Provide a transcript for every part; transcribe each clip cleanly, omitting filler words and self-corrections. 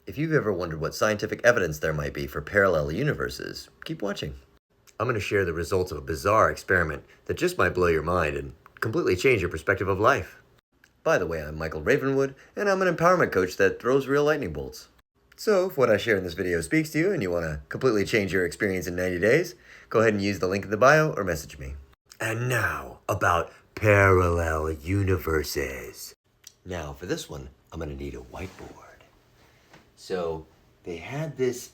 If you've ever wondered what scientific evidence there might be for parallel universes, keep watching. I'm going to share the results of a bizarre experiment that just might blow your mind and completely change your perspective of life. By the way, I'm Michael Ravenwood, and I'm an empowerment coach that throws real lightning bolts. So, if what I share in this video speaks to you and you want to completely change your experience in 90 days, go ahead and use the link in the bio or message me. And now, about parallel universes. Now, for this one, I'm going to need a whiteboard. So, they had this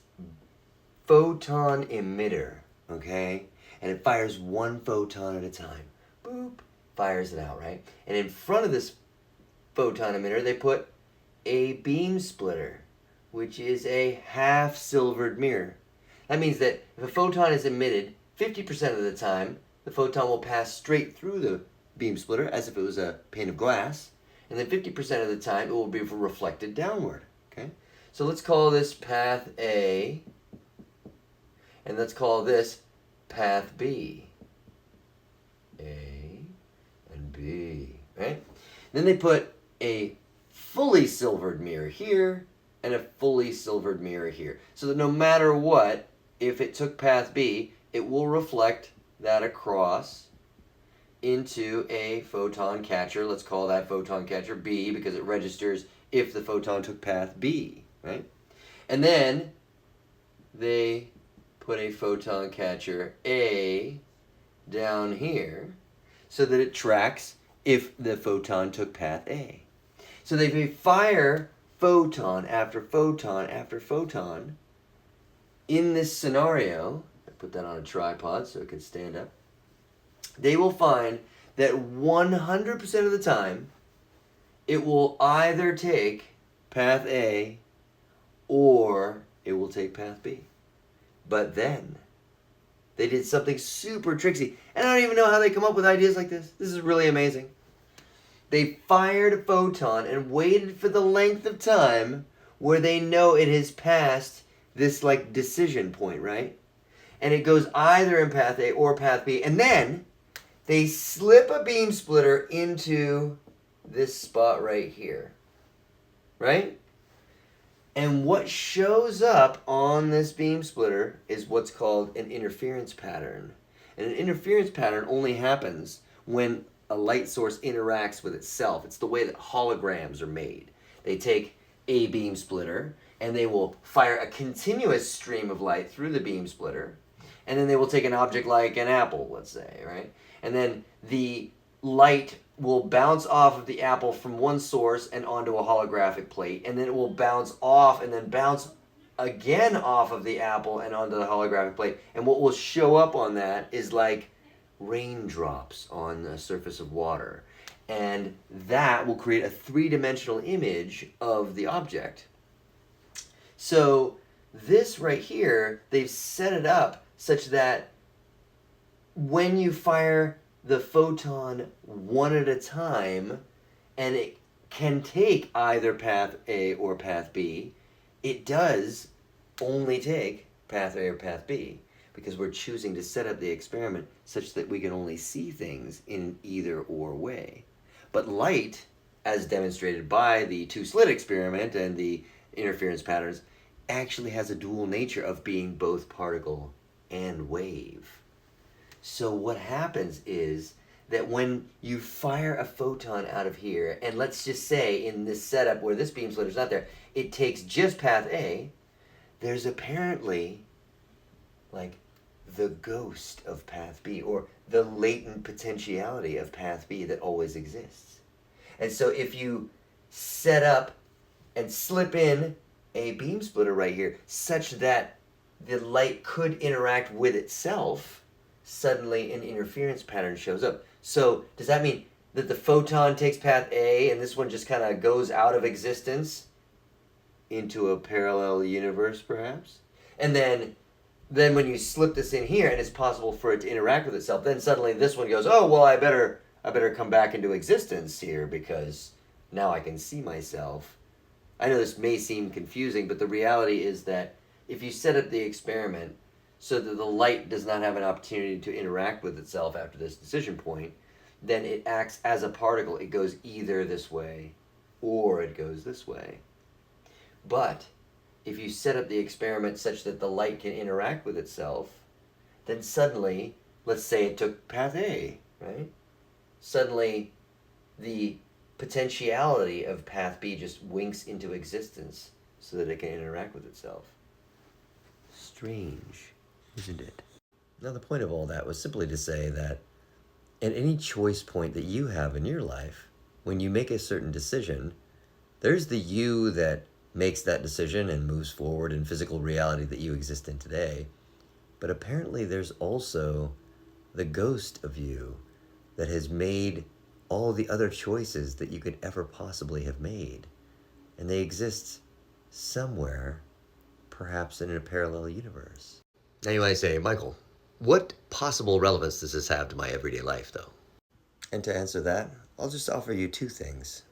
photon emitter, okay? And it fires one photon at a time. Boop, fires it out, right? And in front of this photon emitter, they put a beam splitter, which is a half-silvered mirror. That means that if a photon is emitted, 50% of the time, the photon will pass straight through the beam splitter as if it was a pane of glass, and then 50% of the time, it will be reflected downward, okay? So let's call this path A, and let's call this path B. A and B, right? Then they put a fully silvered mirror here and a fully silvered mirror here. So that no matter what, if it took path B, it will reflect that across into a photon catcher. Let's call that photon catcher B because it registers if the photon took path B, right? And then they put a photon catcher A down here so that it tracks if the photon took path A. So they fire photon after photon after photon. In this scenario, I put that on a tripod so it could stand up, they will find that 100% of the time, it will either take path A or it will take path B. But then, they did something super tricksy. And I don't even know how they come up with ideas like this. This is really amazing. They fired a photon and waited for the length of time where they know it has passed this like decision point, right? And it goes either in path A or path B. And then they slip a beam splitter into this spot right here, right? And what shows up on this beam splitter is what's called an interference pattern. And an interference pattern only happens when a light source interacts with itself. It's the way that holograms are made. They take a beam splitter and they will fire a continuous stream of light through the beam splitter. And then they will take an object like an apple, let's say, right? And then the light will bounce off of the apple from one source and onto a holographic plate, and then it will bounce off and then bounce again off of the apple and onto the holographic plate. And what will show up on that is like raindrops on the surface of water. And that will create a three-dimensional image of the object. So this right here, they've set it up such that when you fire the photon one at a time, and it can take either path A or path B, it does only take path A or path B because we're choosing to set up the experiment such that we can only see things in either or way. But light, as demonstrated by the two-slit experiment and the interference patterns, actually has a dual nature of being both particle and wave. So what happens is that when you fire a photon out of here, and let's just say in this setup where this beam splitter's not there, it takes just path A, there's apparently like the ghost of path B, or the latent potentiality of path B that always exists. And so if you set up and slip in a beam splitter right here such that the light could interact with itself, suddenly an interference pattern shows up. So does that mean that the photon takes path A and this one just kind of goes out of existence into a parallel universe perhaps? And then when you slip this in here and it's possible for it to interact with itself, then suddenly this one goes, oh, well, I better come back into existence here because now I can see myself. I know this may seem confusing, but the reality is that if you set up the experiment so that the light does not have an opportunity to interact with itself after this decision point, then it acts as a particle. It goes either this way or it goes this way. But if you set up the experiment such that the light can interact with itself, then suddenly, let's say it took path A, right? Suddenly, the potentiality of path B just winks into existence so that it can interact with itself. Strange, isn't it? Now, the point of all that was simply to say that at any choice point that you have in your life, when you make a certain decision, there's the you that makes that decision and moves forward in physical reality that you exist in today. But apparently there's also the ghost of you that has made all the other choices that you could ever possibly have made. And they exist somewhere, perhaps in a parallel universe. Now you might say, Michael, what possible relevance does this have to my everyday life, though? And to answer that, I'll just offer you two things.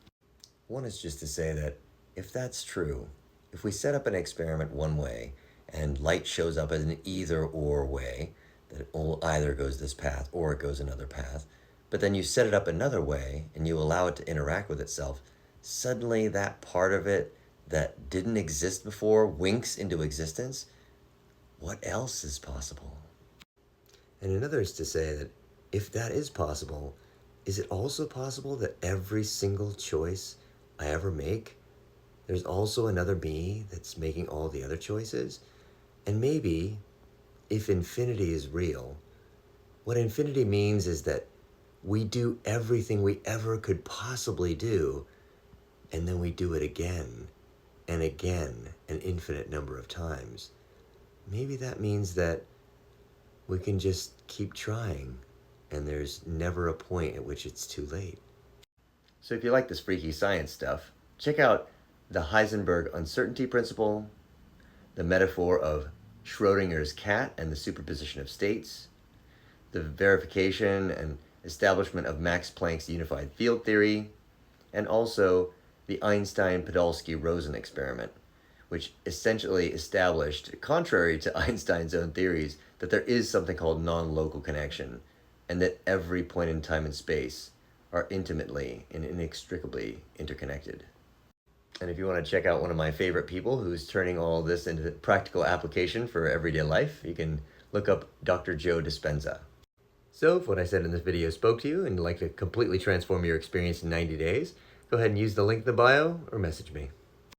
One is just to say that if that's true, if we set up an experiment one way and light shows up as an either-or way, that it either goes this path or it goes another path, but then you set it up another way and you allow it to interact with itself, suddenly that part of it that didn't exist before winks into existence. What else is possible? And another is to say that if that is possible, is it also possible that every single choice I ever make, there's also another me that's making all the other choices? And maybe, if infinity is real, what infinity means is that we do everything we ever could possibly do, and then we do it again and again an infinite number of times. Maybe that means that we can just keep trying, and there's never a point at which it's too late. So if you like this freaky science stuff, check out the Heisenberg uncertainty principle, the metaphor of Schrodinger's cat and the superposition of states, the verification and establishment of Max Planck's unified field theory, and also the Einstein-Podolsky-Rosen experiment, which essentially established, contrary to Einstein's own theories, that there is something called non-local connection, and that every point in time and space are intimately and inextricably interconnected. And if you want to check out one of my favorite people who's turning all this into practical application for everyday life, you can look up Dr. Joe Dispenza. So if what I said in this video spoke to you and you'd like to completely transform your experience in 90 days, go ahead and use the link in the bio or message me.